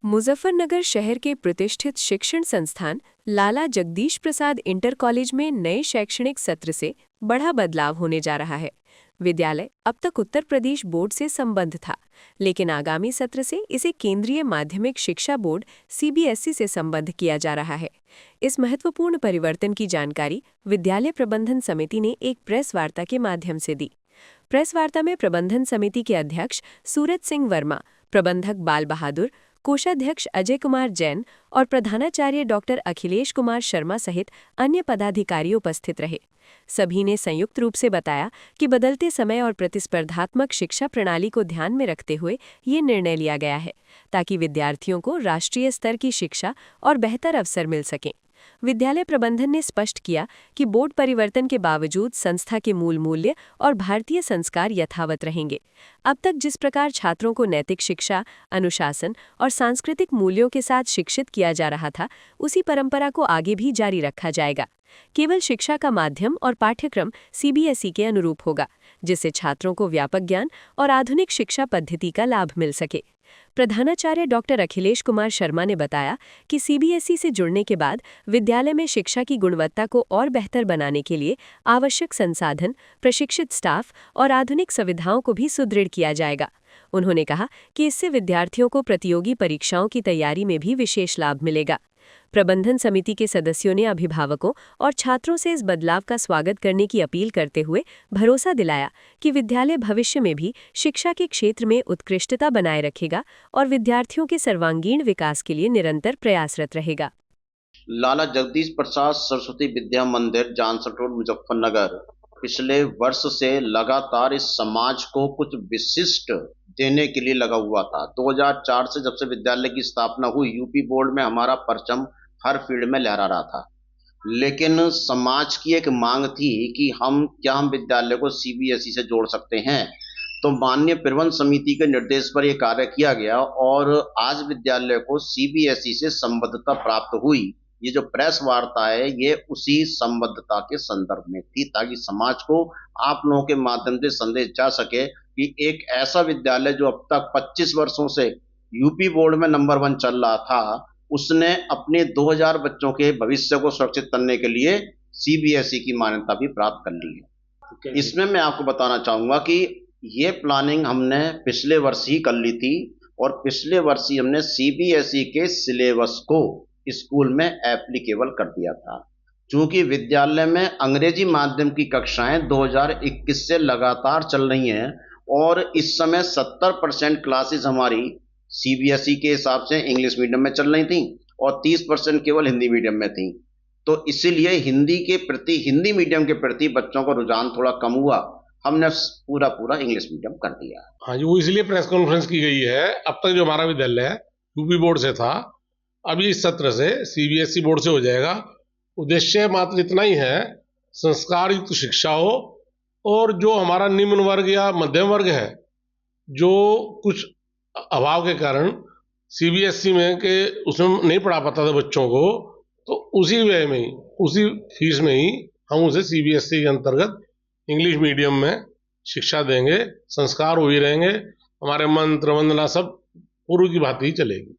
मुजफ्फरनगर शहर के प्रतिष्ठित शिक्षण संस्थान लाला जगदीश प्रसाद इंटर कॉलेज में नए शैक्षणिक सत्र से बड़ा बदलाव होने जा रहा है। विद्यालय अब तक उत्तर प्रदेश बोर्ड से संबद्ध था, लेकिन आगामी सत्र से इसे केंद्रीय माध्यमिक शिक्षा बोर्ड सीबीएसई से संबद्ध किया जा रहा है। इस महत्वपूर्ण परिवर्तन की जानकारी विद्यालय प्रबंधन समिति ने एक प्रेस वार्ता के माध्यम से दी। प्रेस वार्ता में प्रबंधन समिति के अध्यक्ष सूरज सिंह वर्मा, प्रबंधक बाल बहादुर, कोषाध्यक्ष अजय कुमार जैन और प्रधानाचार्य डॉक्टर अखिलेश कुमार शर्मा सहित अन्य पदाधिकारी उपस्थित रहे। सभी ने संयुक्त रूप से बताया कि बदलते समय और प्रतिस्पर्धात्मक शिक्षा प्रणाली को ध्यान में रखते हुए ये निर्णय लिया गया है, ताकि विद्यार्थियों को राष्ट्रीय स्तर की शिक्षा और बेहतर अवसर मिल सकें। विद्यालय प्रबंधन ने स्पष्ट किया कि बोर्ड परिवर्तन के बावजूद संस्था के मूल मूल्य और भारतीय संस्कार यथावत रहेंगे। अब तक जिस प्रकार छात्रों को नैतिक शिक्षा, अनुशासन और सांस्कृतिक मूल्यों के साथ शिक्षित किया जा रहा था, उसी परंपरा को आगे भी जारी रखा जाएगा। केवल शिक्षा का माध्यम और पाठ्यक्रम सीबीएसई के अनुरूप होगा, जिससे छात्रों को व्यापक ज्ञान और आधुनिक शिक्षा पद्धति का लाभ मिल सके। प्रधानाचार्य डॉक्टर अखिलेश कुमार शर्मा ने बताया कि सीबीएसई से जुड़ने के बाद विद्यालय में शिक्षा की गुणवत्ता को और बेहतर बनाने के लिए आवश्यक संसाधन, प्रशिक्षित स्टाफ और आधुनिक सुविधाओं को भी सुदृढ़ किया जाएगा। उन्होंने कहा कि इससे विद्यार्थियों को प्रतियोगी परीक्षाओं की तैयारी में भी विशेष लाभ मिलेगा। प्रबंधन समिति के सदस्यों ने अभिभावकों और छात्रों से इस बदलाव का स्वागत करने की अपील करते हुए भरोसा दिलाया कि विद्यालय भविष्य में भी शिक्षा के क्षेत्र में उत्कृष्टता बनाए रखेगा और विद्यार्थियों के सर्वांगीण विकास के लिए निरंतर प्रयासरत रहेगा। लाला जगदीश प्रसाद सरस्वती विद्या मंदिर, जानसर रोड, मुजफ्फरनगर पिछले वर्ष से लगातार इस समाज को कुछ विशिष्ट देने के लिए लगा हुआ था। 2004 से जब से विद्यालय की स्थापना हुई, यूपी बोर्ड में हमारा परचम हर फील्ड में लहरा रहा था, लेकिन समाज की एक मांग थी कि हम विद्यालय को सीबीएसई से जोड़ सकते हैं। तो माननीय प्रबंधन समिति के निर्देश पर यह कार्य किया गया और आज विद्यालय को सीबीएसई से संबद्धता प्राप्त हुई। ये जो प्रेस वार्ता है, ये उसी संबद्धता के संदर्भ में थी, ताकि समाज को आप लोगों के माध्यम से संदेश जा सके कि एक ऐसा विद्यालय जो अब तक 25 वर्षों से यूपी बोर्ड में नंबर 1 चल रहा था, उसने अपने 2000 बच्चों के भविष्य को सुरक्षित करने के लिए सीबीएसई की मान्यता भी प्राप्त कर ली है। इसमें मैं आपको बताना चाहूंगा कि ये प्लानिंग हमने पिछले वर्ष ही कर ली थी और पिछले वर्ष ही हमने सीबीएसई के सिलेबस को स्कूल में एप्लीकेबल कर दिया था। चूंकि विद्यालय में अंग्रेजी माध्यम की कक्षाएं 2021 से लगातार चल रही हैं और इस समय 70% क्लासेस हमारी सीबीएसई के हिसाब से इंग्लिश मीडियम में चल रही थी और 30% केवल हिंदी मीडियम में थी। तो इसीलिए हिंदी मीडियम के प्रति बच्चों का रुझान थोड़ा कम हुआ, हमने पूरा इंग्लिश मीडियम कर दिया। हाँ जी, वो इसलिए प्रेस कॉन्फ्रेंस की गई है। अब तक जो हमारा विद्यालय यूपी बोर्ड से था, अभी इस सत्र से सीबीएसई बोर्ड से हो जाएगा। उद्देश्य मात्र इतना ही है, संस्कार युक्त शिक्षा हो और जो हमारा निम्न वर्ग या मध्यम वर्ग है, जो कुछ अभाव के कारण सीबीएसई में के उसमें नहीं पढ़ा पाता था बच्चों को, तो उसी वे में ही, उसी फीस में ही हम उसे सीबीएसई के अंतर्गत इंग्लिश मीडियम में शिक्षा देंगे। संस्कार वही रहेंगे, हमारे मंत्र वंदना सब पूर्व की भांति ही चलेगी।